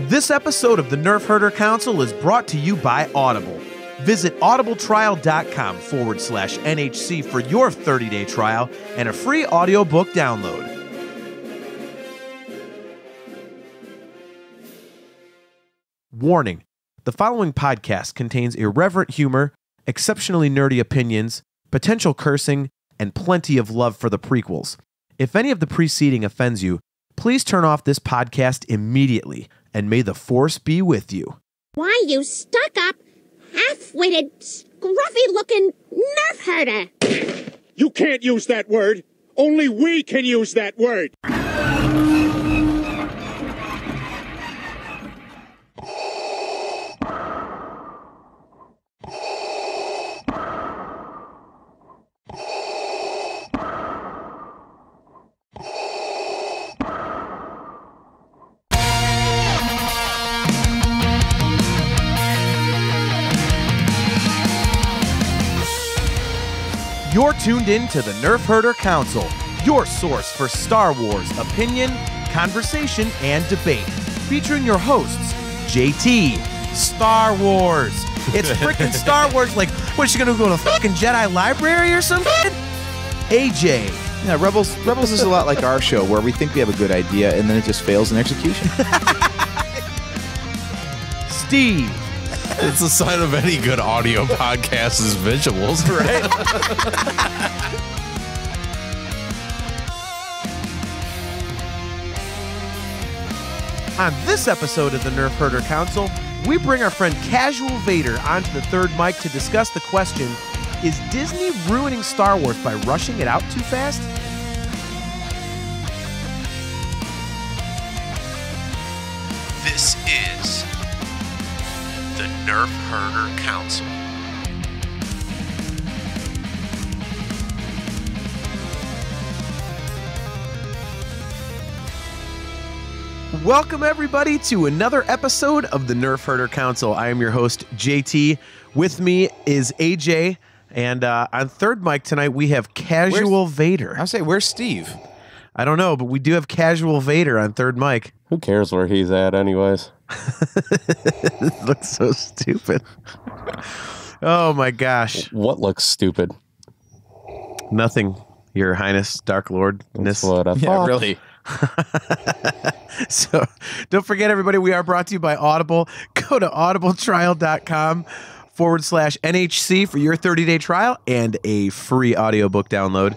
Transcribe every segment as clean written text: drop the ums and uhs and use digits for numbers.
This episode of the Nerf Herder Council is brought to you by Audible. Visit audibletrial.com/NHC for your 30-day trial and a free audiobook download. Warning: the following podcast contains irreverent humor, exceptionally nerdy opinions, potential cursing, and plenty of love for the prequels. If any of the preceding offends you, please turn off this podcast immediately, and may the Force be with you. Why, you stuck-up, half-witted, scruffy-looking nerf herder! You can't use that word! Only we can use that word! You're tuned in to the Nerf Herder Council, your source for Star Wars opinion, conversation, and debate. Featuring your hosts, JT, Star Wars. It's freaking Star Wars. Like, what, is she gonna go to the fucking Jedi library or something? AJ. Yeah, Rebels is a lot like our show, where we think we have a good idea and then it just fails in execution. Steve. It's a sign of any good audio podcast is visuals, right? On this episode of the Nerf Herder Council, we bring our friend Casual Vader onto the third mic to discuss the question, is Disney ruining Star Wars by rushing it out too fast? This is the Nerf Herder Council. Welcome, everybody, to another episode of the Nerf Herder Council. I am your host, JT. With me is AJ, and on third mic tonight, we have Casual Vader. I'll say, where's Steve? I don't know, but we do have Casual Vader on third mic. Who cares where he's at anyways? It looks so stupid. Oh, my gosh. What looks stupid? Nothing, Your Highness, Dark Lordness. That's what I Yeah, thought. really. So don't forget, everybody, we are brought to you by Audible. Go to audibletrial.com/NHC for your 30-day trial and a free audiobook download.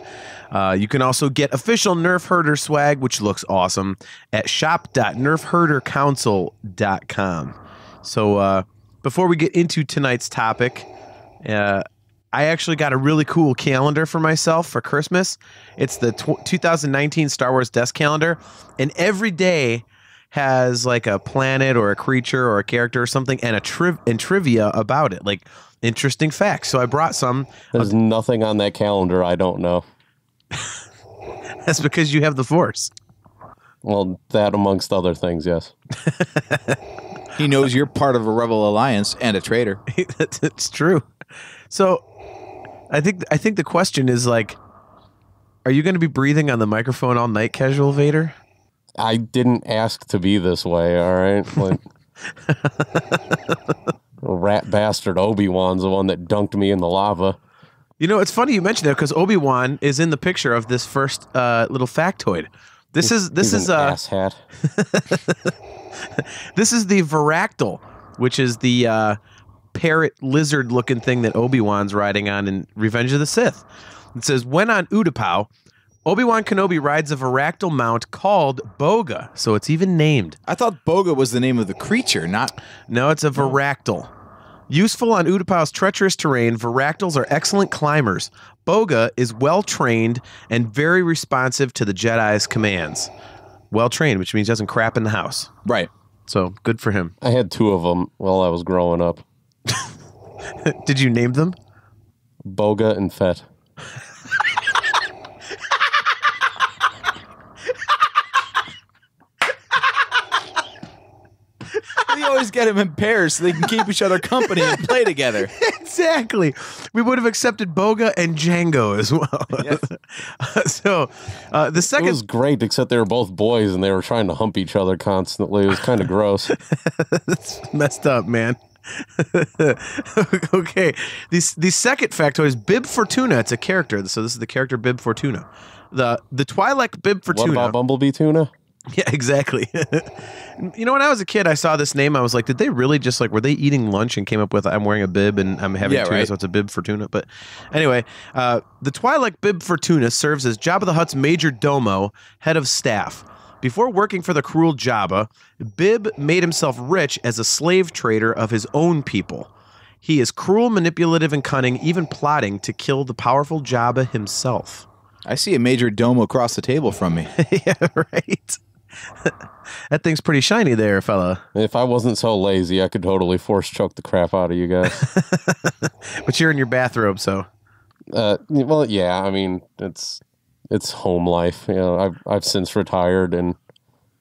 You can also get official Nerf Herder swag, which looks awesome, at shop.nerfherdercouncil.com. So before we get into tonight's topic, I actually got a really cool calendar for myself for Christmas. It's the 2019 Star Wars Desk Calendar, and every day has like a planet or a creature or a character or something and trivia about it, like interesting facts. So I brought some. There's nothing on that calendar I don't know. That's because you have the Force. Well, that amongst other things, yes. He knows you're part of a Rebel Alliance and a traitor. It's true. So I think the question is, like, are you going to be breathing on the microphone all night, Casual Vader? I didn't ask to be this way, all right? Like, rat bastard Obi-Wan's the one that dunked me in the lava. You know, it's funny you mentioned that because Obi-Wan is in the picture of this first little factoid. This is an asshat. This is the Varactyl, which is the parrot lizard looking thing that Obi-Wan's riding on in Revenge of the Sith. It says, when on Utapau, Obi-Wan Kenobi rides a Varactyl mount called Boga, so it's even named. I thought Boga was the name of the creature, not... No, it's a Varactyl. Useful on Utapau's treacherous terrain, Varactyls are excellent climbers. Boga is well-trained and very responsive to the Jedi's commands. Well-trained, which means he doesn't crap in the house. Right. So, good for him. I had two of them while I was growing up. Did you name them? Boga and Fett. You always get them in pairs so they can keep each other company and play together. Exactly. We would have accepted Boga and Django as well. Yes. So the It second was great, except they were both boys and they were trying to hump each other constantly. It was kind of gross. It's messed up, man. Okay. The second factoid is Bib Fortuna. It's a character. So this is the character Bib Fortuna. The Twi'lek Bib Fortuna. What about Bumblebee Tuna? Yeah, exactly. You know, when I was a kid, I saw this name. I was like, did they really just like, were they eating lunch and came up with, I'm wearing a bib and I'm having tuna, right. so it's a Bib Fortuna. But anyway, the Twi'lek Bib Fortuna serves as Jabba the Hutt's major domo, head of staff. Before working for the cruel Jabba, Bib made himself rich as a slave trader of his own people. He is cruel, manipulative, and cunning, even plotting to kill the powerful Jabba himself. I see a major dome across the table from me. Yeah, right. That thing's pretty shiny there, fella. If I wasn't so lazy, I could totally force choke the crap out of you guys. But you're in your bathrobe, so. Well, yeah, I mean, it's home life. You know, I've since retired, and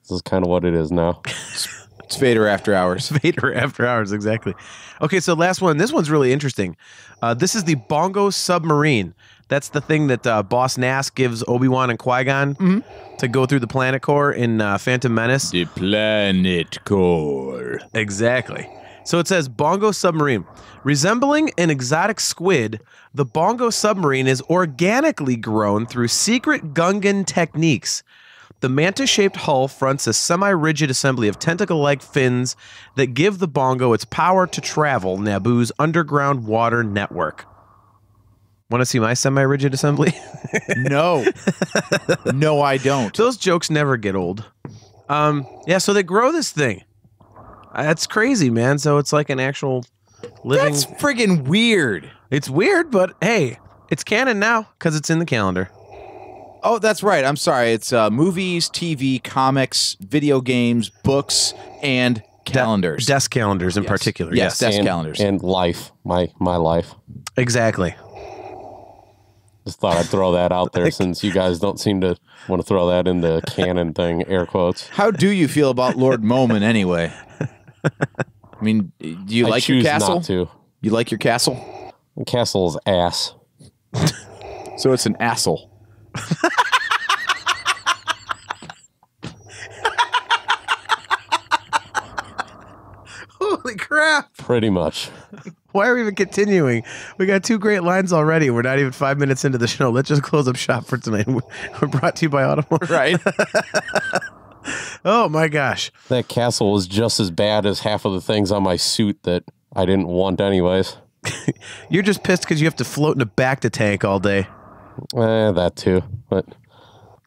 this is kind of what it is now. It's Vader after hours. Vader after hours, exactly. Okay, so last one. This one's really interesting. This is the Bongo submarine. That's the thing that Boss Nass gives Obi-Wan and Qui-Gon to go through the planet core in Phantom Menace. The planet core. Exactly. So it says Bongo submarine. Resembling an exotic squid, the Bongo submarine is organically grown through secret Gungan techniques. The mantis-shaped hull fronts a semi-rigid assembly of tentacle-like fins that give the Bongo its power to travel Naboo's underground water network. Want to see my semi-rigid assembly? No. No, I don't. Those jokes never get old. Yeah, so they grow this thing. That's crazy, man. So it's like an actual living... That's friggin' weird. It's weird, but hey, it's canon now because it's in the calendar. Oh, that's right. I'm sorry. It's movies, TV, comics, video games, books, and calendars. Desk calendars in particular. Yes, desk calendars. And life. My life. Exactly. Just thought I'd throw that out there since you guys don't seem to want to throw that in the canon thing, air quotes. How do you feel about Lord Momin anyway? I mean, do you like your choose castle? not to. You like your castle? The castle's ass. So it's an asshole. Holy crap. Pretty much. Why are we even continuing? We got 2 great lines already. We're not even 5 minutes into the show. Let's just close up shop for tonight. We're brought to you by Audible. Right. Oh, my gosh. That castle was just as bad as half of the things on my suit that I didn't want anyways. You're just pissed because you have to float in a Bacta tank all day. That too. But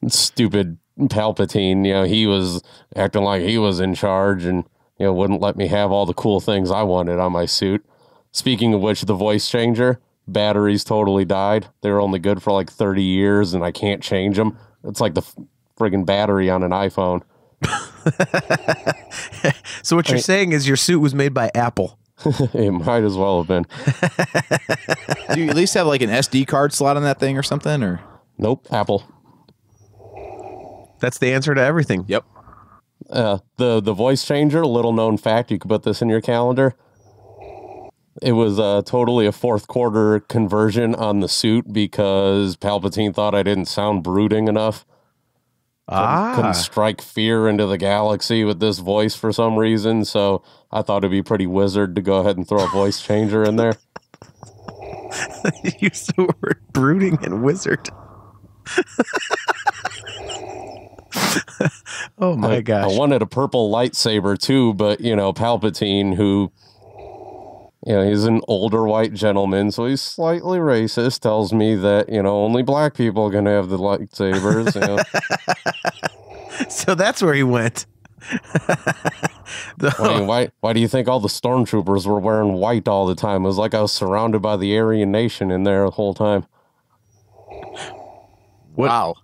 stupid Palpatine, you know, he was acting like he was in charge and, you know, wouldn't let me have all the cool things I wanted on my suit. Speaking of which, the voice changer, batteries totally died. They were only good for like 30 years and I can't change them. It's like the friggin' battery on an iPhone. So what you're saying is your suit was made by Apple. It might as well have been. Do you at least have like an SD card slot on that thing or something? Or Nope, Apple. That's the answer to everything. Yep. The voice changer, little known fact, you could put this in your calendar. It was totally a fourth quarter conversion on the suit because Palpatine thought I didn't sound brooding enough. Couldn't strike fear into the galaxy with this voice for some reason, so I thought it'd be pretty wizard to go ahead and throw a voice changer in there. You used the word brooding and wizard. Oh my gosh. I wanted a purple lightsaber too, but you know, Palpatine, who, you know, he's an older white gentleman, so he's slightly racist, tells me that, you know, only black people can have the lightsabers. You know. So that's where he went. I mean, why do you think all the stormtroopers were wearing white all the time? It was like I was surrounded by the Aryan nation in there the whole time. Wow.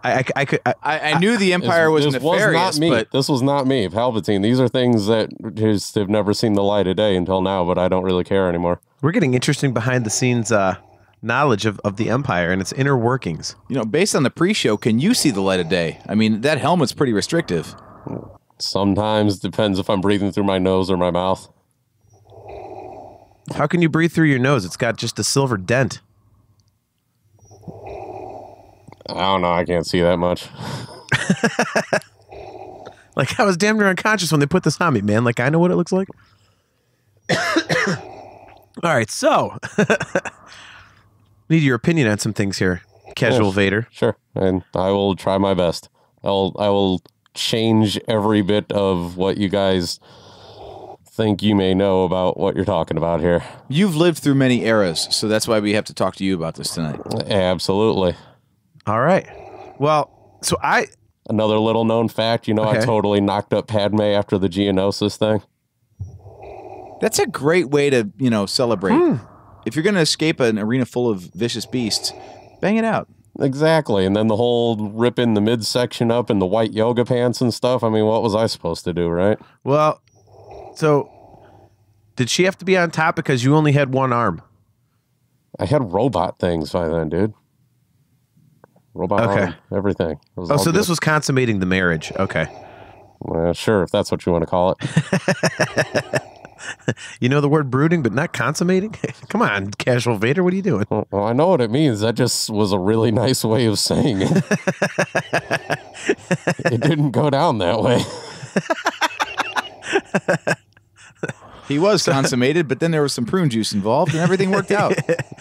I knew the Empire was nefarious, not me. but This was not me, Palpatine. These are things that just have never seen the light of day until now, but I don't really care anymore. We're getting interesting behind the scenes knowledge of the Empire and its inner workings. you know, based on the pre-show, can you see the light of day? I mean, that helmet's pretty restrictive. Sometimes depends if I'm breathing through my nose or my mouth. How can you breathe through your nose? It's got just a silver dent. I don't know. I can't see that much. Like, I was damn near unconscious when they put this on me, man. Like, I know what it looks like. All right, so need your opinion on some things here, Casual Yes. Vader. Sure, and I will try my best. I will change every bit of what you guys think you may know about what you're talking about here. You've lived through many eras, so that's why we have to talk to you about this tonight. Absolutely. All right. Well, so Another little known fact, I Okay. totally knocked up Padme after the Geonosis thing. That's a great way to, celebrate. If you're going to escape an arena full of vicious beasts, bang it out. Exactly. And then the whole ripping the midsection up in the white yoga pants and stuff. I mean, what was I supposed to do, right? well, so did she have to be on top because you only had one arm? I had robot things by then, dude. Robot Okay. arm, everything. It was Oh, all so this good. was consummating the marriage. Okay. Sure, if that's what you want to call it. You know the word brooding, but not consummating? Come on, Casual Vader. What are you doing? Well, I know what it means. That just was a really nice way of saying it. It didn't go down that way. He was consummated, but then there was some prune juice involved, and everything worked out.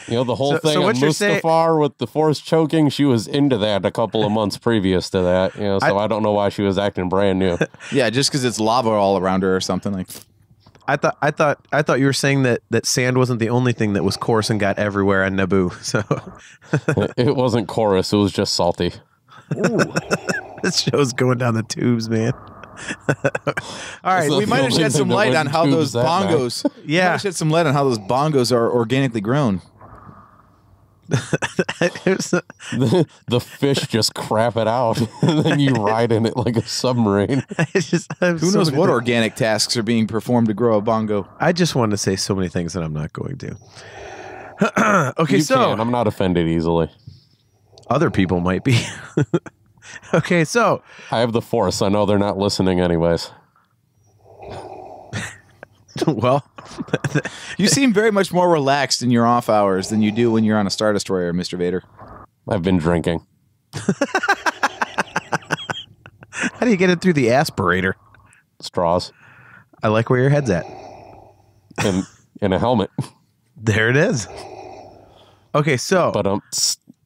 The whole So- thing so on what you're saying- Mustafar with the force choking, she was into that a couple of months previous to that. So I don't know why she was acting brand new. Yeah, just because it's lava all around her or something like. I thought you were saying that sand wasn't the only thing that was coarse and got everywhere on Naboo. So It wasn't chorus, it was just salty. this show's going down the tubes, man. All right, So- We might have only shed some thing that light went on how tubes those that night. bongos. We Yeah. might have shed some light on how those bongos are organically grown. it was, The fish just crap it out, and then you ride in it like a submarine. I have Who so knows many what things. organic tasks are being performed to grow a bongo? I just wanted to say so many things that I'm not going to. Okay, You so can. I'm not offended easily. other people might be. Okay, so I have the force. I know they're not listening anyways. well, You seem very much more relaxed in your off hours than you do when you're on a Star Destroyer, Mr. Vader. I've been drinking. how do you get it through the aspirator? Straws I like where your head's at. and in a helmet. There it is. Okay, so But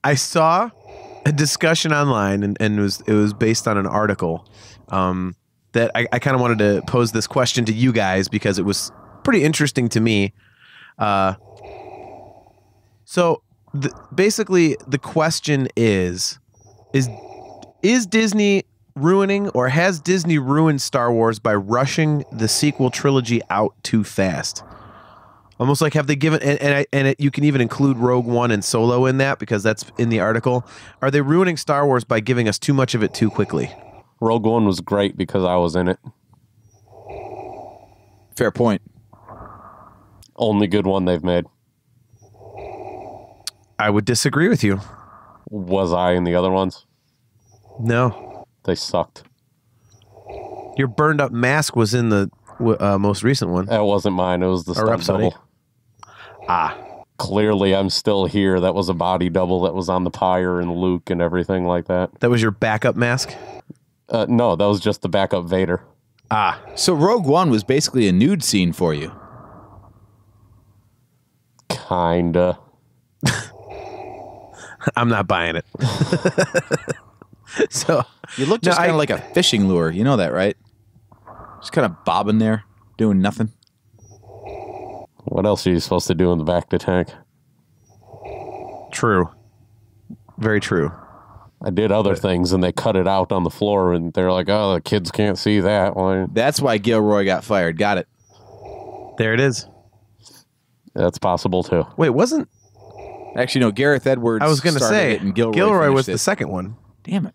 I saw a discussion online, and it was based on an article that I kind of wanted to pose this question to you guys because it was pretty interesting to me. So basically, the question is Disney ruining, or has Disney ruined Star Wars by rushing the sequel trilogy out too fast? Almost like, have they given, you can even include Rogue One and Solo in that because that's in the article. Are they ruining Star Wars by giving us too much of it too quickly? Rogue One was great because I was in it. Fair point. Only good one they've made. I would disagree with you. Was I in the other ones? No. They sucked. Your burned up mask was in the most recent one. That wasn't mine. It was the stunt Rhapsody. double. Clearly, I'm still here. That was a body double that was on the Pyre and Luke and everything like that. That was your backup mask? No, that was just the backup Vader. So Rogue One was basically a nude scene for you. Kinda. I'm not buying it. So You look just kind of like a fishing lure. You know that, right? Just kind of bobbing there, doing nothing. What else are you supposed to do in the back of the tank? True. Very true. I did other things and they cut it out on the floor and they're like, oh, the kids can't see that. Well, That's why Gilroy got fired. Got it. There it is. that's possible too. Wait, wasn't Actually, no. Gareth Edwards. I was going to started say it and Gilroy was finished it. the second one. Damn it.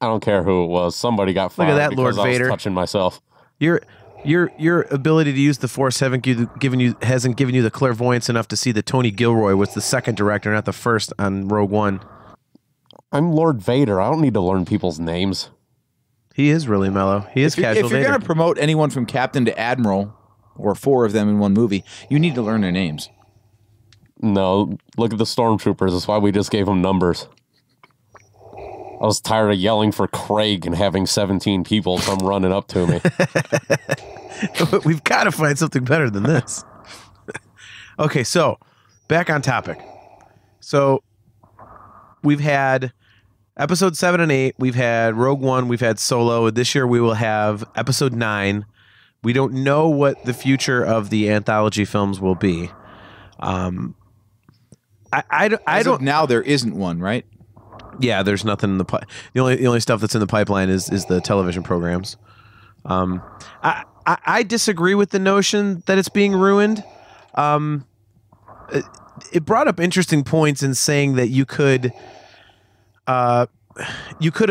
I don't care who it was. Somebody got Look fired at that, because Lord I was Vader. touching myself. Your ability to use the Force hasn't given you the clairvoyance enough to see that Tony Gilroy was the second director, not the first on Rogue One. I'm Lord Vader. I don't need to learn people's names. He is really mellow. He is If casual you're Vader. going to promote anyone from captain to admiral, or 4 of them in one movie, you need to learn their names. No, look at the stormtroopers. That's why we just gave them numbers. I was tired of yelling for Craig and having 17 people come running up to me. We've got to find something better than this. Okay, so back on topic. So we've had episode 7 and 8. We've had Rogue One. We've had Solo. This year we will have episode 9. We don't know what the future of the anthology films will be. I don't. Now there isn't one, right? Yeah, there's nothing in the the only stuff that's in the pipeline is the television programs. I disagree with the notion that it's being ruined. It brought up interesting points in saying that you could have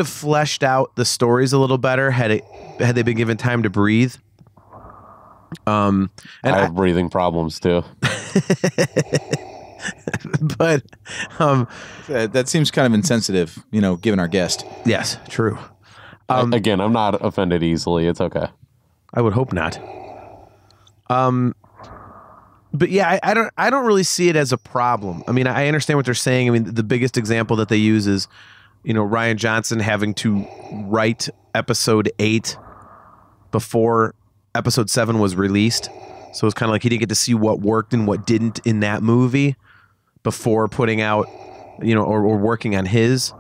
fleshed out the stories a little better had they been given time to breathe. And I have breathing problems too. But that seems kind of insensitive, given our guest. yes, true. Again, I'm not offended easily. It's okay. I would hope not. But yeah, I don't really see it as a problem. I mean, I understand what they're saying. I mean, the biggest example that they use is, Rian Johnson having to write episode 8 before episode 7 was released. So it's kind of like he didn't get to see what worked and what didn't in that movie before putting out, or working on his.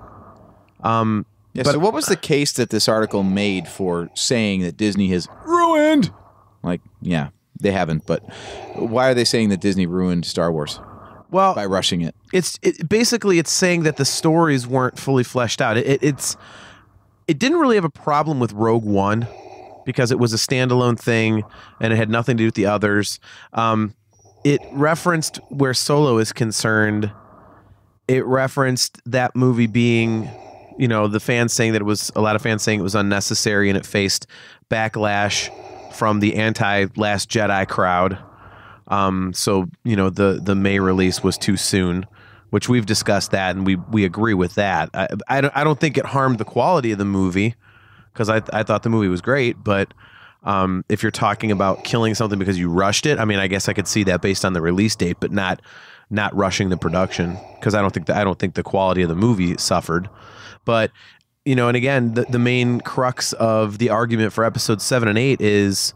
Yeah, But- so what was the case that this article made for saying that Disney has ruined? Like, yeah, they haven't, but why are they saying that Disney ruined Star Wars Well, by rushing it? It's saying that the stories weren't fully fleshed out. It didn't really have a problem with Rogue One because it was a standalone thing and it had nothing to do with the others. It referenced where Solo is concerned. It referenced that movie being, the fans saying that a lot of fans saying it was unnecessary and it faced backlash from the anti-Last Jedi crowd. So, the May release was too soon, which we've discussed that, and we agree with that. I don't think it harmed the quality of the movie because I thought the movie was great, but if you're talking about killing something because you rushed it, I mean, I guess I could see that based on the release date, but not rushing the production because I don't think the quality of the movie suffered. But and again, the main crux of the argument for episodes 7 and 8 is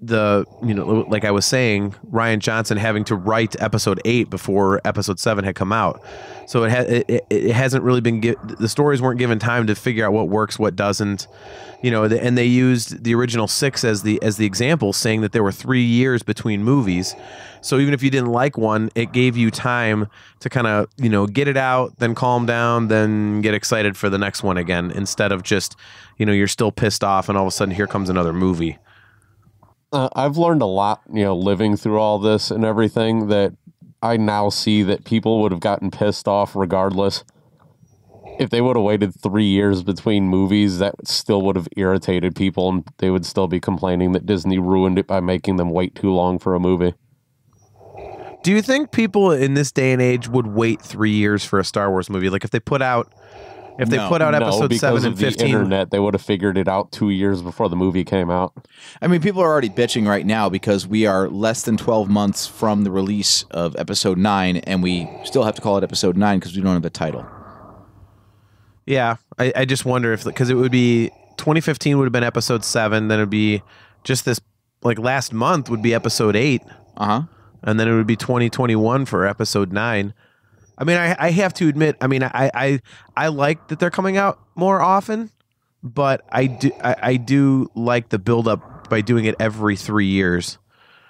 like I was saying, Rian Johnson having to write episode 8 before episode 7 had come out. So it hasn't really been the stories weren't given time to figure out what works, what doesn't, and they used the original 6 as the example, saying that there were 3 years between movies. So even if you didn't like one, it gave you time to kind of, get it out, then calm down, then get excited for the next one again, instead of just, you're still pissed off and all of a sudden here comes another movie. I've learned a lot, living through all this and everything, that I now see that people would have gotten pissed off regardless. If they would have waited 3 years between movies, that still would have irritated people and they would still be complaining that Disney ruined it by making them wait too long for a movie. Do you think people in this day and age would wait 3 years for a Star Wars movie? Like if they put out episode 7 and 15, because of the internet, they would have figured it out 2 years before the movie came out. I mean, people are already bitching right now because we are less than 12 months from the release of episode 9, and we still have to call it episode 9 because we don't have a title. Yeah, I just wonder if, because it would be 2015 would have been episode 7, then it would be just this, like last month would be episode 8. And then it would be 2021 for episode 9. I mean, I have to admit, I mean, I like that they're coming out more often, but I do like the build-up by doing it every 3 years.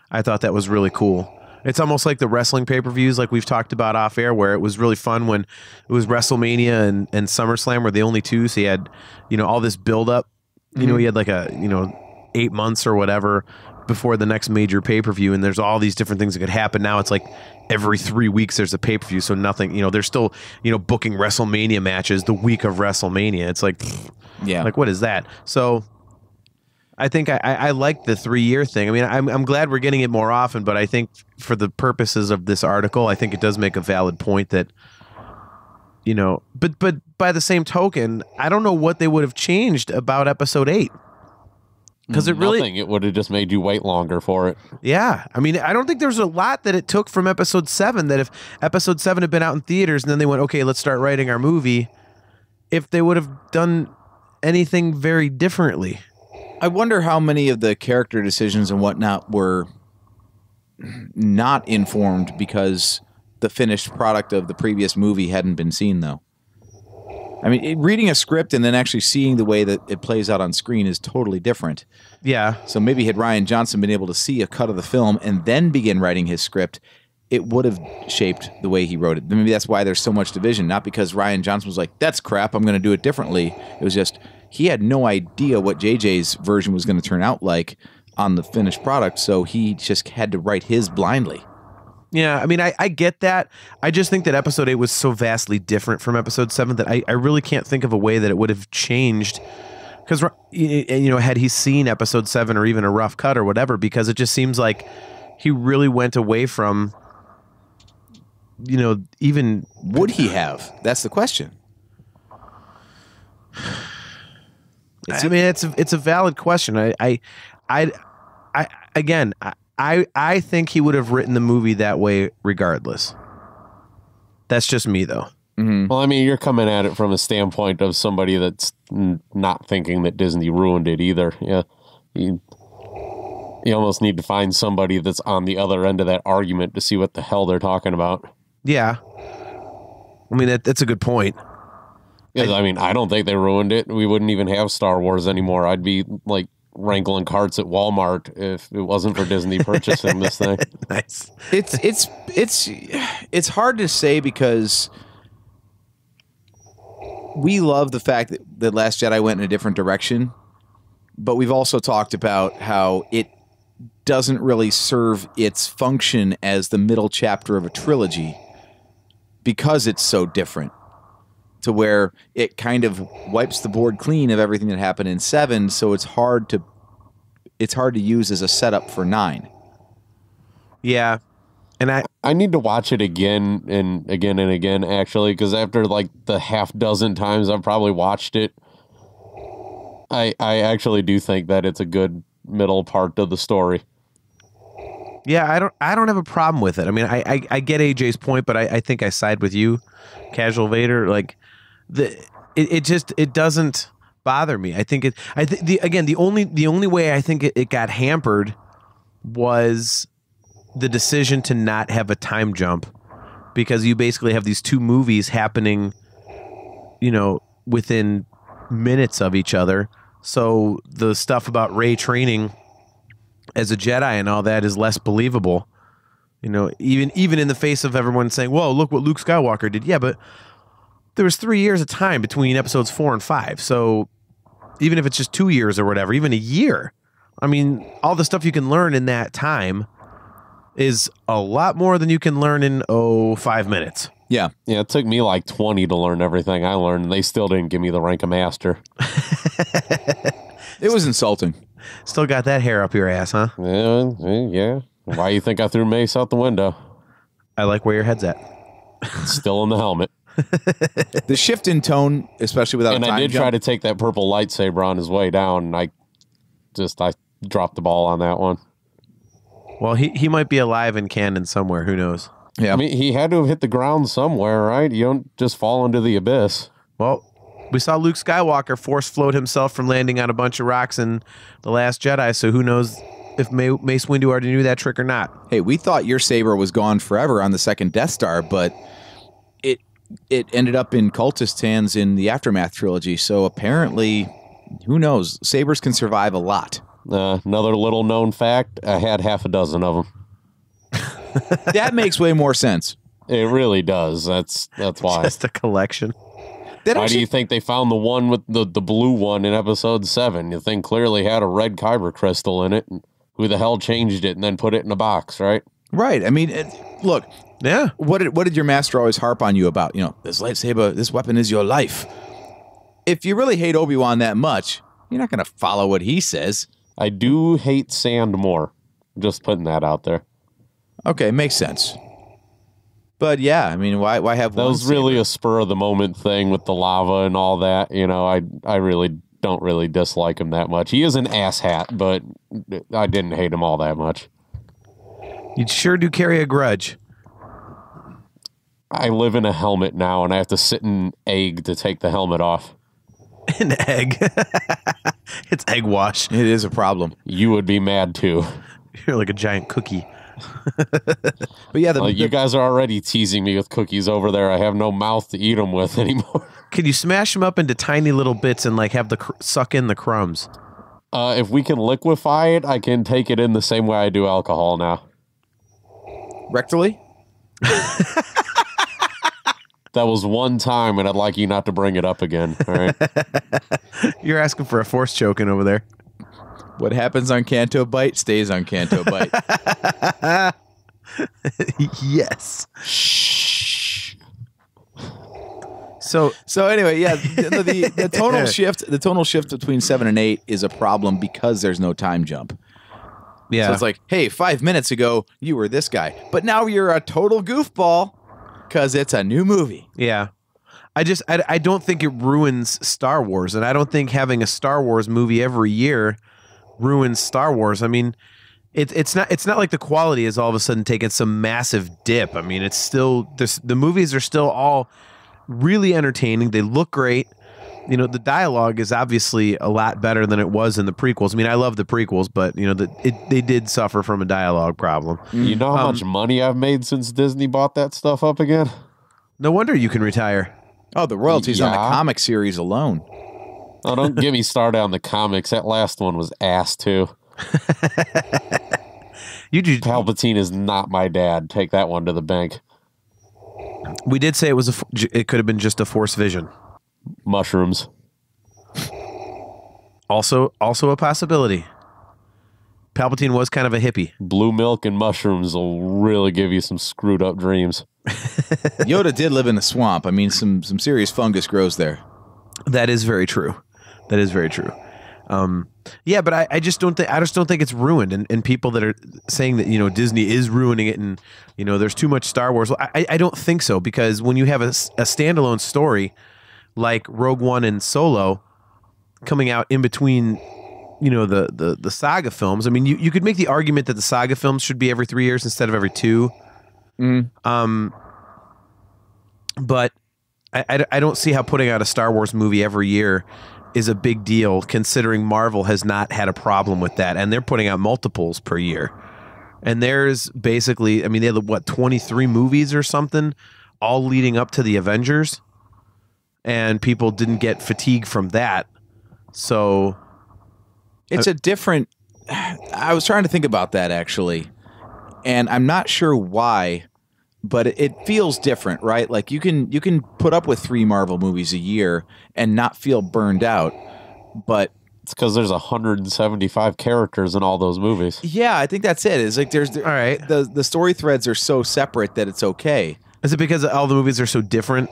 I thought that was really cool. It's almost like the wrestling pay-per-views like we've talked about off air, where it was really fun when it was WrestleMania and SummerSlam were the only two. So you had, all this build-up. You had like 8 months or whatever before the next major pay-per-view, and there's all these different things that could happen. Now it's like every 3 weeks there's a pay-per-view, so nothing, they're still, booking WrestleMania matches the week of WrestleMania. It's like, Yeah. like what is that? So I think I like the 3 year thing. I mean, I'm glad we're getting it more often, but I think for the purposes of this article, I think it does make a valid point that, but by the same token, I don't know what they would have changed about episode 8. Because it really, Nothing. It would have just made you wait longer for it. yeah. I mean, I don't think there's a lot that it took from episode 7 that if episode 7 had been out in theaters and then they went, okay, let's start writing our movie, if they would have done anything very differently. I wonder how many of the character decisions and whatnot were not informed because the finished product of the previous movie hadn't been seen, though. I mean, reading a script and then actually seeing the way that it plays out on screen is totally different. Yeah. So maybe had Rian Johnson been able to see a cut of the film and then begin writing his script, it would have shaped the way he wrote it. Maybe that's why there's so much division. Not because Rian Johnson was like, that's crap, I'm going to do it differently. It was just, he had no idea what JJ's version was going to turn out like on the finished product, so he just had to write his blindly. Yeah, I mean, I get that. I just think that episode 8 was so vastly different from episode 7 that I really can't think of a way that it would have changed. Because, you know, had he seen episode 7 or even a rough cut or whatever, because it just seems like he really went away from, you know, even... Would he have? That's the question. I mean, it's a valid question. I think he would have written the movie that way regardless. That's just me, though. Mm-hmm. Well, I mean, you're coming at it from a standpoint of somebody that's not thinking that Disney ruined it either. Yeah, you almost need to find somebody that's on the other end of that argument to see what the hell they're talking about. Yeah, I mean that's a good point. Because I mean, I don't think they ruined it. We wouldn't even have Star Wars anymore. I'd be like wrangling carts at Walmart if it wasn't for Disney purchasing this thing. Nice. It's hard to say because we love the fact that The Last Jedi went in a different direction, but we've also talked about how it doesn't really serve its function as the middle chapter of a trilogy because it's so different, to where it kind of wipes the board clean of everything that happened in 7, so it's hard to use as a setup for 9. Yeah, and I need to watch it again and again, actually, because after like the half dozen times I've probably watched it, I actually do think that it's a good middle part of the story. Yeah, I don't have a problem with it. I mean, I get AJ's point, but I think I side with you, Casual Vader. Like it doesn't bother me. I think the only way I think it got hampered was the decision to not have a time jump, because you basically have these two movies happening, you know, within minutes of each other. So the stuff about Rey training as a Jedi and all that is less believable. You know, even in the face of everyone saying, "Whoa, look what Luke Skywalker did." Yeah, but there was 3 years of time between episodes 4 and 5. So even if it's just 2 years or whatever, even a year, I mean, all the stuff you can learn in that time is a lot more than you can learn in 5 minutes. Yeah. Yeah, it took me like 20 to learn everything I learned, and they still didn't give me the rank of master. It was insulting. Still got that hair up your ass, huh? Yeah. Why you think I threw Mace out the window? I like where your head's at. It's still in the helmet. The shift in tone, especially without And a time I did jump, try to take that purple lightsaber on his way down, and I dropped the ball on that one. Well, he might be alive in canon somewhere. Who knows? Yeah. I mean, he had to have hit the ground somewhere, right? You don't just fall into the abyss. Well, we saw Luke Skywalker force float himself from landing on a bunch of rocks in The Last Jedi, so who knows if Mace Windu already knew that trick or not. Hey, we thought your saber was gone forever on the second Death Star, but it ended up in cultist hands in the Aftermath trilogy, so apparently, who knows? Sabers can survive a lot. Another little known fact, I had half a dozen of them. That makes way more sense. It really does. That's why. Just a collection. Why do you think they found the one with the blue one in episode 7? The thing clearly had a red kyber crystal in it. Who the hell changed it and then put it in a box, right? Right. I mean, look. Yeah. What did your master always harp on you about? You know, this lightsaber, this weapon is your life. If you really hate Obi-Wan that much, you're not going to follow what he says. I do hate sand more. Just putting that out there. Okay, makes sense. But yeah, I mean, why have that one was really saber? a spur of the moment thing with the lava and all that. You know, I really don't really dislike him that much. He is an asshat, but I didn't hate him all that much. You sure do carry a grudge. I live in a helmet now, and I have to sit in egg to take the helmet off. An egg. It's egg wash. It is a problem. You would be mad too. You're like a giant cookie. But yeah, You guys are already teasing me with cookies over there. I have no mouth to eat them with anymore. Can you smash them up into tiny little bits and like have the suck in the crumbs? If we can liquefy it, I can take it in the same way I do alcohol now. rectally. That was one time, and I'd like you not to bring it up again. All right. You're asking for a force choking over there. What happens on Canto Bite stays on Canto Bite. Yes. Shh. So anyway, yeah, the tonal shift between 7 and 8 is a problem because there's no time jump. yeah, So it's like, hey, 5 minutes ago you were this guy, but now you're a total goofball because it's a new movie. yeah. I don't think it ruins Star Wars, and I don't think having a Star Wars movie every year ruins Star Wars. I mean, it's not like the quality is all of a sudden taking some massive dip. I mean, it's still the movies are still all really entertaining. They look great. You know, the dialogue is obviously a lot better than it was in the prequels. I mean, I love the prequels, but you know, they did suffer from a dialogue problem. You know how much money I've made since Disney bought that stuff up again? No wonder you can retire. Oh, the royalties on the Yeah. comic series alone. Oh, don't get me started on the comics. That last one was ass, too. You do. Palpatine is not my dad. Take that one to the bank. We did say it could have been just a Force vision. Mushrooms. Also a possibility. Palpatine was kind of a hippie. Blue milk and mushrooms will really give you some screwed up dreams. Yoda did live in the swamp. I mean, some serious fungus grows there. That is very true. That is very true. Yeah, but I just don't think it's ruined. And people that are saying that, you know, Disney is ruining it and, you know, there's too much Star Wars. Well, I don't think so, because when you have a standalone story like Rogue One and Solo coming out in between, you know, the saga films. I mean, you could make the argument that the saga films should be every 3 years instead of every 2. But I don't see how putting out a Star Wars movie every year is a big deal, considering Marvel has not had a problem with that, and they're putting out multiples per year. And there's basically, I mean, they have, what, 23 movies or something, all leading up to the Avengers, and people didn't get fatigue from that. So It's a different. I was trying to think about that actually, and I'm not sure why, but it feels different, right? Like you can put up with 3 Marvel movies a year and not feel burned out, but It's because there's 175 characters in all those movies. yeah, I think that's it. It's like there's all right. the story threads are so separate that it's okay. Is it because all the movies are so different?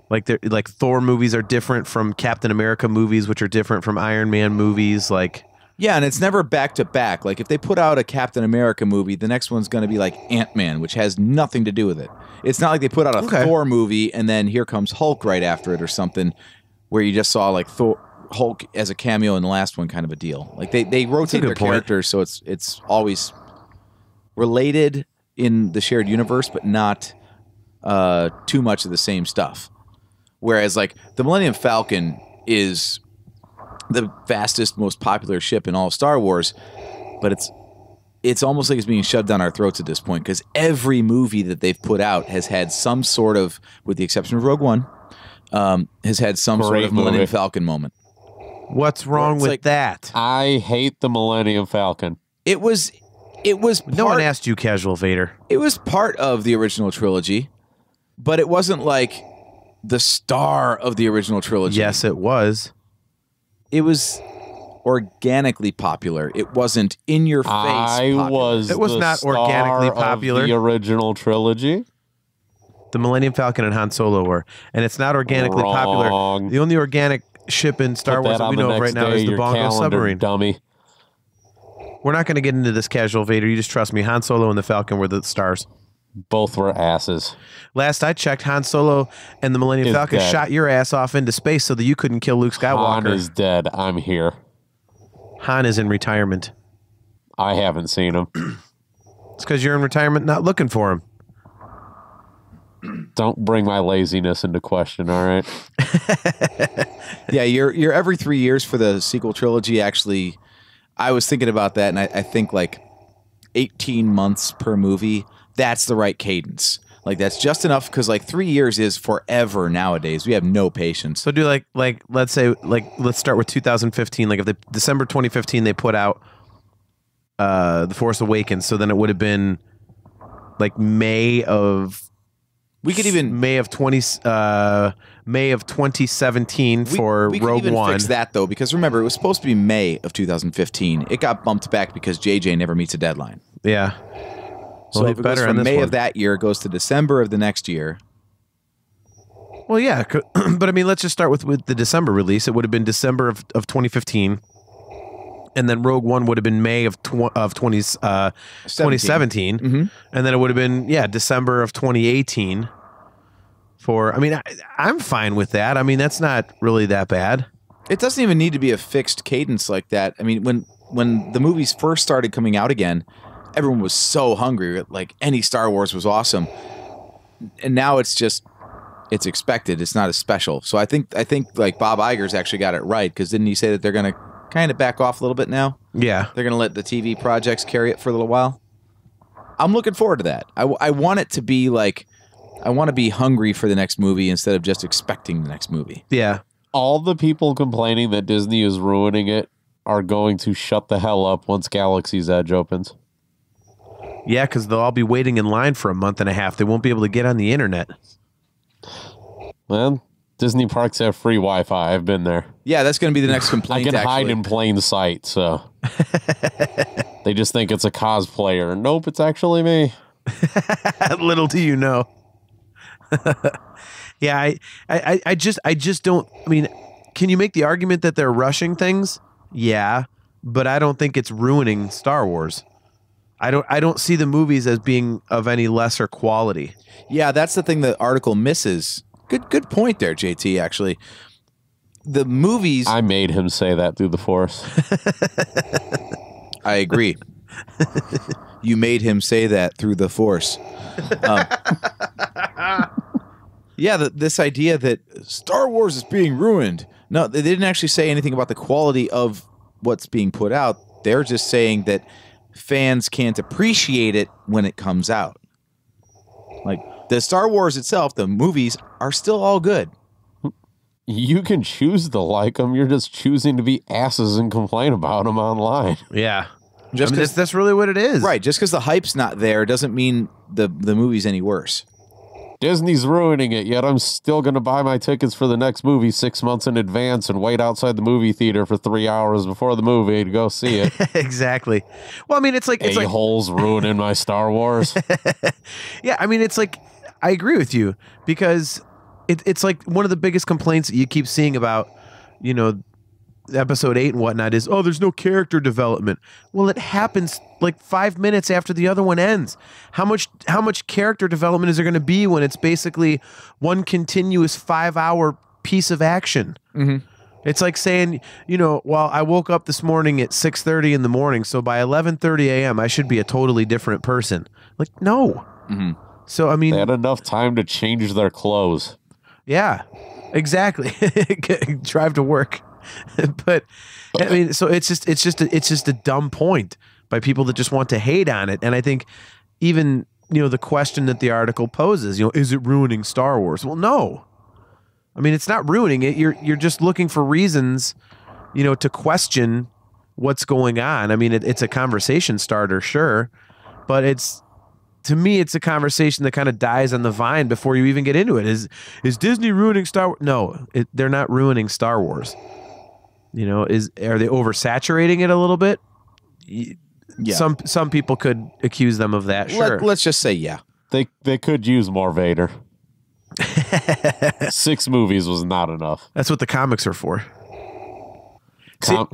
Like Thor movies are different from Captain America movies, which are different from Iron Man movies. Like, Yeah, and it's never back to back. Like if they put out a Captain America movie, the next one's going to be like Ant-Man, which has nothing to do with it. It's not like they put out a Okay. Thor movie and then here comes Hulk right after it or something, where you just saw like Hulk as a cameo in the last one, kind of a deal. Like they rotate good their point. characters, so it's always related in the shared universe, but not too much of the same stuff. Whereas like the Millennium Falcon is the fastest, most popular ship in all of Star Wars, but it's almost like it's being shoved down our throats at this point, because every movie that they've put out has had some sort of, with the exception of Rogue One, has had some sort Great of Millennium movie. Falcon moment. what's wrong It's with like- that? I hate the Millennium Falcon. It was No one asked you, Casual Vader. it was part of the original trilogy, but it wasn't like the star of the original trilogy. Yes, it was. It was organically popular. It wasn't in your face. I popular. was. It was the not star organically of popular. The original trilogy. The Millennium Falcon and Han Solo were, and it's not organically popular. Wrong. The only organic ship in Star Put Wars that that on we the know of next right now day is of the your Bongo calendar, submarine. dummy. We're not going to get into this, Casual Vader. You just trust me. Han Solo and the Falcon were the stars. Both were asses. Last I checked, Han Solo and the Millennium Is Falcon dead. shot your ass off into space so that you couldn't kill Luke Skywalker. Han is dead. I'm here. Han is in retirement. I haven't seen him. It's because you're in retirement not looking for him. Don't bring my laziness into question, all right? Yeah, you're every 3 years for the sequel trilogy. Actually, I was thinking about that, and I think like 18 months per movie, that's the right cadence. Like, that's just enough, because like 3 years is forever nowadays. We have no patience. So do like let's say let's start with 2015. Like if the December 2015 they put out The Force Awakens, so then it would have been like May of 2017 for we could Rogue even One. fix that, though, because remember, it was supposed to be May of 2015. It got bumped back because JJ never meets a deadline. Yeah. So Well, if it better goes on from this May one. of that year, it goes to December of the next year. Well, yeah, but I mean, let's just start with the December release. It would have been December of 2015, and then Rogue One would have been May of 2017, Mm-hmm. and then it would have been December of 2018. For I mean, I'm fine with that. I mean, that's not really that bad. It doesn't even need to be a fixed cadence like that. I mean, when the movies first started coming out again, everyone was so hungry. Like, any Star Wars was awesome, and now it's expected. It's not as special. So I think like Bob Iger's actually got it right, because didn't he say that they're going to kind of back off a little bit now? Yeah, They're going to let the TV projects carry it for a little while. I'm looking forward to that. I want it to be like, I want to be hungry for the next movie instead of just expecting the next movie. yeah. All the people complaining that Disney is ruining it are going to shut the hell up once Galaxy's Edge opens. Yeah, because they'll all be waiting in line for a month and a half. They won't be able to get on the internet. Well, Disney parks have free Wi-Fi. I've been there. Yeah, that's going to be the next I complaint. can hide actually. in plain sight, so they just think it's a cosplayer. Nope, it's actually me. Little do you know. Yeah, I just don't. I mean, can you make the argument that they're rushing things? Yeah, but I don't think it's ruining Star Wars. I don't see the movies as being of any lesser quality. Yeah, that's the thing the article misses. Good point there, JT, actually. The movies... I made him say that through the Force. I agree. You made him say that through the Force. Yeah, this idea that Star Wars is being ruined. No, they didn't actually say anything about the quality of what's being put out. They're just saying that fans can't appreciate it when it comes out. Like, the Star Wars itself, the movies, are still all good. You can choose to like them. You're just choosing to be asses and complain about them online. Yeah, Just I mean, that's really what it is. Right, just because the hype's not there doesn't mean the movie's any worse. Disney's ruining it, yet I'm still going to buy my tickets for the next movie 6 months in advance and wait outside the movie theater for 3 hours before the movie to go see it. Exactly. Well, I mean, it's like A-holes ruining my Star Wars. yeah, I mean, it's like, I agree with you, because it's like one of the biggest complaints that you keep seeing about, you know, episode 8 and whatnot is, oh, there's no character development. Well, it happens like 5 minutes after the other one ends. How much character development is there going to be when it's basically one continuous 5-hour piece of action? Mm-hmm. It's like saying, you know, well, I woke up this morning at 6:30 in the morning, so by 11:30 a.m. I should be a totally different person. Like, no. Mm-hmm. So, I mean, They had enough time to change their clothes. yeah, exactly. Drive to work. But I mean, so it's just a dumb point by people that just want to hate on it. And I think even, you know, the question that the article poses, you know, is it ruining Star Wars? Well, no. I mean, it's not ruining it. You're just looking for reasons, you know, to question what's going on. I mean, it's a conversation starter, sure, but to me, it's a conversation that kind of dies on the vine before you even get into it. Is Disney ruining Star Wars? No, they're not ruining Star Wars. You know, are they oversaturating it a little bit? Yeah. Some people could accuse them of that. Sure. Let's just say yeah. They could use more Vader. 6 movies was not enough. That's what the comics are for.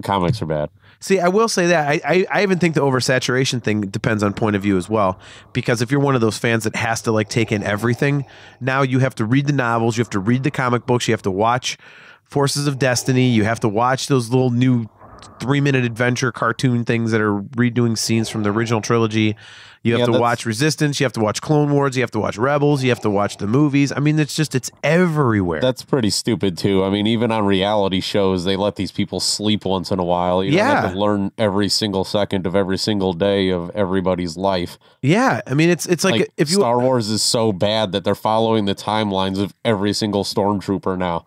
Comics are bad. See, I will say that I even think the oversaturation thing depends on point of view as well. Because if you're one of those fans that has to like take in everything, now you have to read the novels, you have to read the comic books, you have to watch Forces of Destiny, you have to watch those little new 3-minute adventure cartoon things that are redoing scenes from the original trilogy. You have to watch Resistance, you have to watch Clone Wars, you have to watch Rebels, you have to watch the movies. I mean, it's everywhere. That's pretty stupid too. I mean, even on reality shows, they let these people sleep once in a while. You don't have to learn every single second of every single day of everybody's life. Yeah, I mean, it's like if you Star Wars is so bad that they're following the timelines of every single stormtrooper now.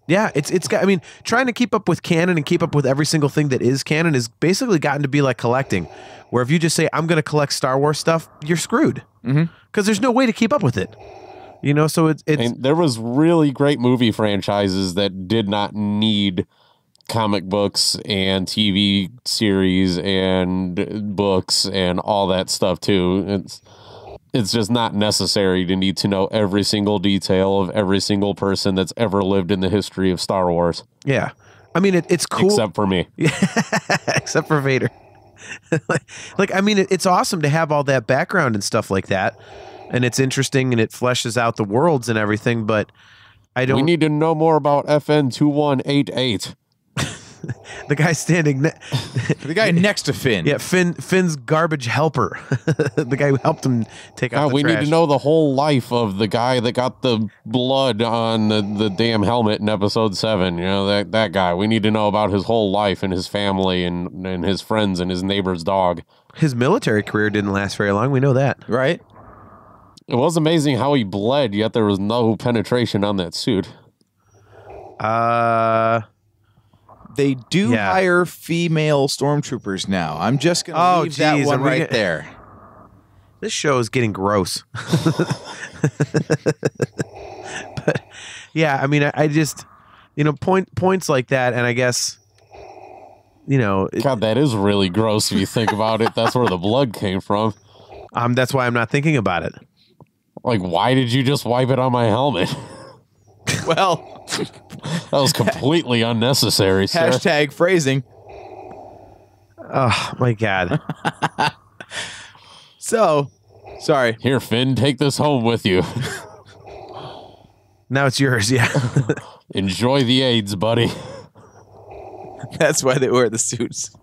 Yeah, it's got. I mean, trying to keep up with canon and keep up with every single thing that is canon has basically gotten to be like collecting, where if you just say I'm going to collect Star Wars stuff, you're screwed because there's no way to keep up with it. You know, so it's. And there was really great movie franchises that did not need comic books and TV series and books and all that stuff too. It's just not necessary to need to know every single detail of every single person that's ever lived in the history of Star Wars. Yeah. I mean, it's cool. Except for me. Except for Vader. like, I mean, it's awesome to have all that background and stuff like that. And it's interesting and it fleshes out the worlds and everything, but we need to know more about FN 2188. The guy standing the guy next to Finn. Yeah, Finn's garbage helper. The guy who helped him take out the trash. Need to know the whole life of the guy that got the blood on the damn helmet in episode 7. You know, that guy. We need to know about his whole life and his family and his friends and his neighbor's dog. His military career didn't last very long. We know that. Right? It was amazing how he bled, yet there was no penetration on that suit. They do hire female stormtroopers now. I'm just going to leave that one right there. This show is getting gross. But yeah, I mean, I just, you know, points like that, and I guess, you know, God, that is really gross if you think about it. That's where the blood came from. That's why I'm not thinking about it. Like, why did you just wipe it on my helmet? Well, that was completely unnecessary, sir. Hashtag phrasing. Oh, my God. So, sorry. Here, Finn, take this home with you. Now it's yours, yeah. Enjoy the AIDS, buddy. That's why they wear the suits.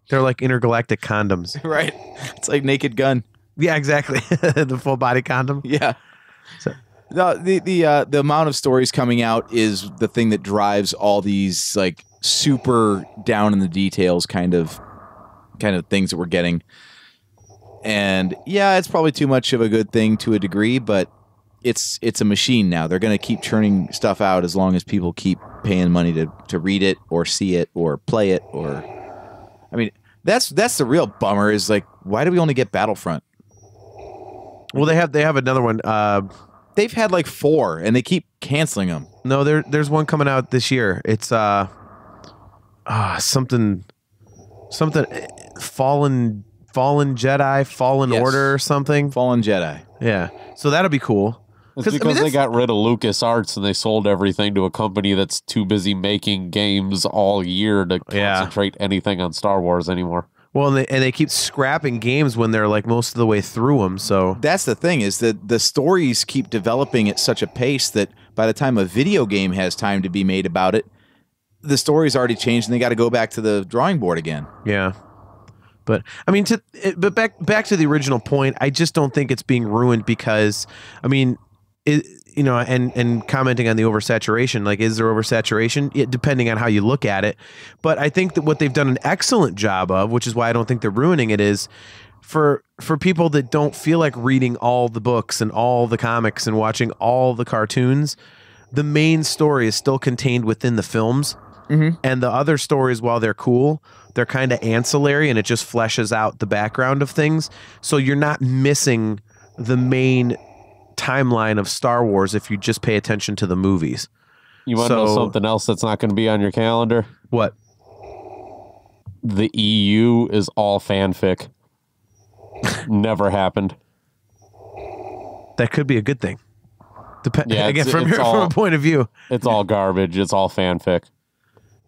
They're like intergalactic condoms. Right. It's like Naked Gun. Yeah, exactly. The full body condom. Yeah. So. The amount of stories coming out is the thing that drives all these like super down in the details kind of things that we're getting. And yeah, it's probably too much of a good thing to a degree, but it's a machine now. They're going to keep churning stuff out as long as people keep paying money to read it or see it or play it. Or, I mean, that's the real bummer is like, why do we only get Battlefront? Well, they have another one. They've had like 4, and they keep canceling them. No, there's one coming out this year. It's something Fallen Jedi, Fallen Order or something. Fallen Jedi. Yeah. So that'll be cool. It's because they got rid of LucasArts and they sold everything to a company that's too busy making games all year to concentrate anything on Star Wars anymore. Well, and they keep scrapping games when they're like most of the way through them. So that's the thing is that the stories keep developing at such a pace that by the time a video game has time to be made about it, the story's already changed and they got to go back to the drawing board again. Yeah. But I mean, but back to the original point, I just don't think it's being ruined because, I mean, you know, and commenting on the oversaturation, like, is there oversaturation? Depending on how you look at it. But I think that what they've done an excellent job of, which is why I don't think they're ruining it, is for people that don't feel like reading all the books and all the comics and watching all the cartoons, the main story is still contained within the films. Mm-hmm. And the other stories, while they're cool, they're kind of ancillary and it just fleshes out the background of things. So you're not missing the main timeline of Star Wars if you just pay attention to the movies. You want to know something else that's not going to be on your calendar? What? The EU is all fanfic. Never happened. That could be a good thing. Yeah, again, from a point of view. It's all garbage. It's all fanfic.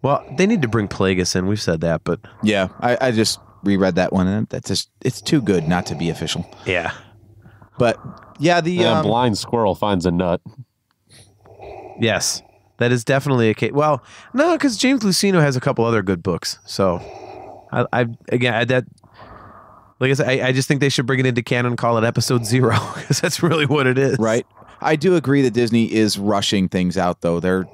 Well, they need to bring Plagueis in. We've said that, but Yeah, I just reread that one, and that's just it's too good not to be official. yeah. But yeah, the blind squirrel finds a nut. Yes, that is definitely a case. Well, no, because James Luceno has a couple other good books. So, I like I said, I just think they should bring it into canon and call it episode 0 because that's really what it is. right. I do agree that Disney is rushing things out, though. They're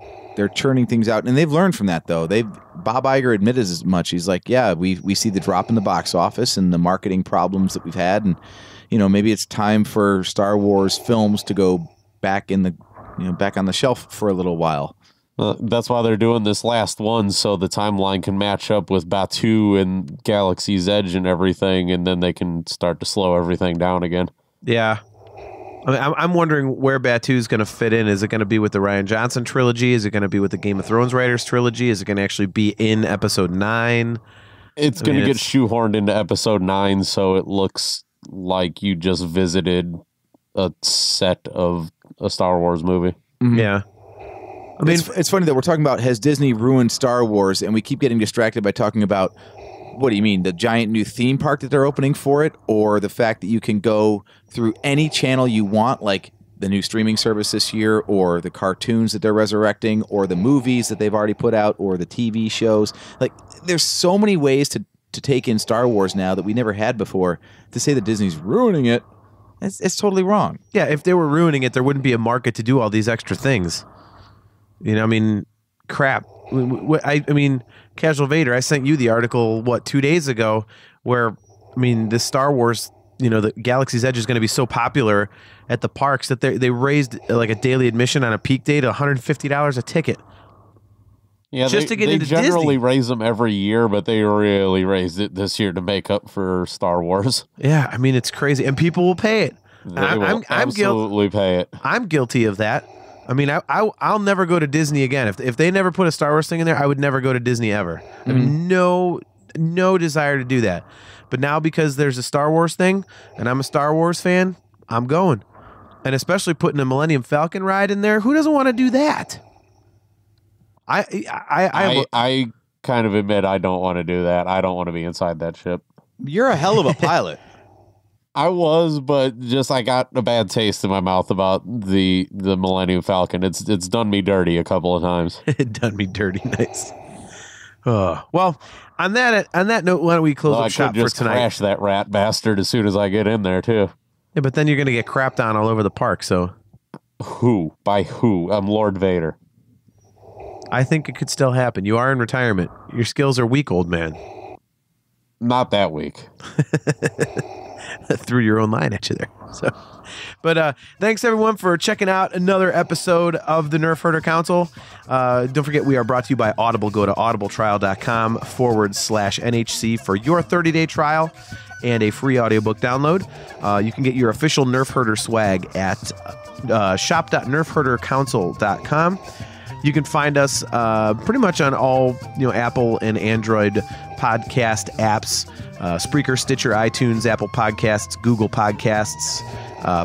churning things out, and they've learned from that, though. Bob Iger admitted as much. He's like, yeah, we see the drop in the box office and the marketing problems that we've had, and maybe it's time for Star Wars films to go back in the back on the shelf for a little while. That's why they're doing this last one, so the timeline can match up with Batuu and Galaxy's Edge and everything, and then they can start to slow everything down again. Yeah. I mean, I'm wondering where Batu's going to fit in. Is it going to be with the Rian Johnson trilogy? Is it going to be with the Game of Thrones writers trilogy? Is it going to actually be in episode 9? It's going to get shoehorned into episode 9, so it looks like you just visited a set of a Star Wars movie. Mm-hmm. Yeah. I mean, it's funny that we're talking about has Disney ruined Star Wars, and we keep getting distracted by talking about, what do you mean, the giant new theme park that they're opening for it, or the fact that you can go through any channel you want, like the new streaming service this year, or the cartoons that they're resurrecting, or the movies that they've already put out, or the TV shows. Like, there's so many ways to take in Star Wars now that we never had before. To say that Disney's ruining it, it's totally wrong. yeah, if they were ruining it, there wouldn't be a market to do all these extra things. I mean, crap. I mean, Casual Vader, I sent you the article, 2 days ago, where, I mean, the Star Wars, the Galaxy's Edge is going to be so popular at the parks that they raised like a daily admission on a peak day to $150 a ticket. Yeah, just to get they into generally Disney. Raise them every year, but they really raised it this year to make up for Star Wars. Yeah, I mean, it's crazy, and people will pay it. They will absolutely pay it. I'm guilty of that. I mean, I'll never go to Disney again. If they never put a Star Wars thing in there, I would never go to Disney ever. I mean, no desire to do that. But now because there's a Star Wars thing, and I'm a Star Wars fan, I'm going. And especially putting a Millennium Falcon ride in there, who doesn't want to do that? I kind of admit I don't want to do that. I don't want to be inside that ship. You're a hell of a pilot. I was, but just I got a bad taste in my mouth about the Millennium Falcon. It's done me dirty a couple of times. It done me dirty, nice. Well, on that note, why don't we close up shop I could just for tonight? crash that rat bastard as soon as I get in there too. Yeah, but then you're gonna get crapped on all over the park. So Who? By who? I'm Lord Vader. I think it could still happen. You are in retirement. Your skills are weak, old man. Not that weak. Threw your own line at you there. So, but thanks everyone for checking out another episode of the Nerf Herder Council. Don't forget we are brought to you by Audible. Go to audibletrial.com/NHC for your 30-day trial and a free audiobook download. You can get your official Nerf Herder swag at shop.nerfherdercouncil.com. You can find us pretty much on all Apple and Android podcast apps, Spreaker, Stitcher, iTunes, Apple Podcasts, Google Podcasts,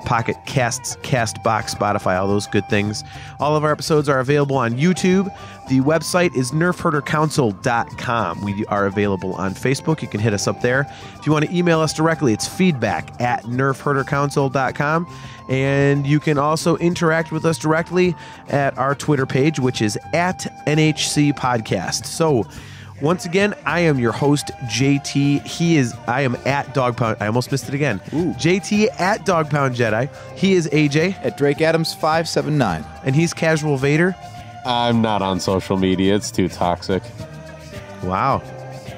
Pocket Casts, Castbox, Spotify, all those good things. All of our episodes are available on YouTube. The website is nerfherdercouncil.com. We are available on Facebook. You can hit us up there. If you want to email us directly, it's feedback@nerfherdercouncil.com. And you can also interact with us directly at our Twitter page, which is @NHC Podcast. So, once again, I am your host, JT. I am at Dog Pound. I almost missed it again. JT at Dog Pound Jedi. He is AJ. At Drake Adams 579. And he's Casual Vader. I'm not on social media. It's too toxic. Wow.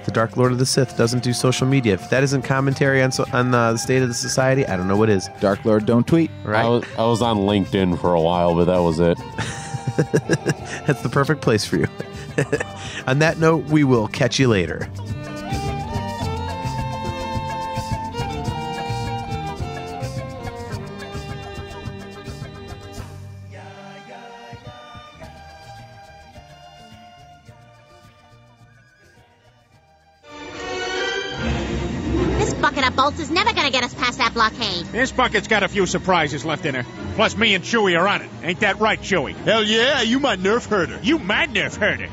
The Dark Lord of the Sith doesn't do social media. If that isn't commentary on the state of the society, I don't know what is. Dark Lord, don't tweet. Right? I was on LinkedIn for a while, but that was it. That's the perfect place for you. On that note, we will catch you later. This bucket of bolts is never gonna get us past that blockade. This bucket's got a few surprises left in her. Plus, me and Chewie are on it. Ain't that right, Chewie? Hell yeah, you my Nerf herder. You my Nerf herder.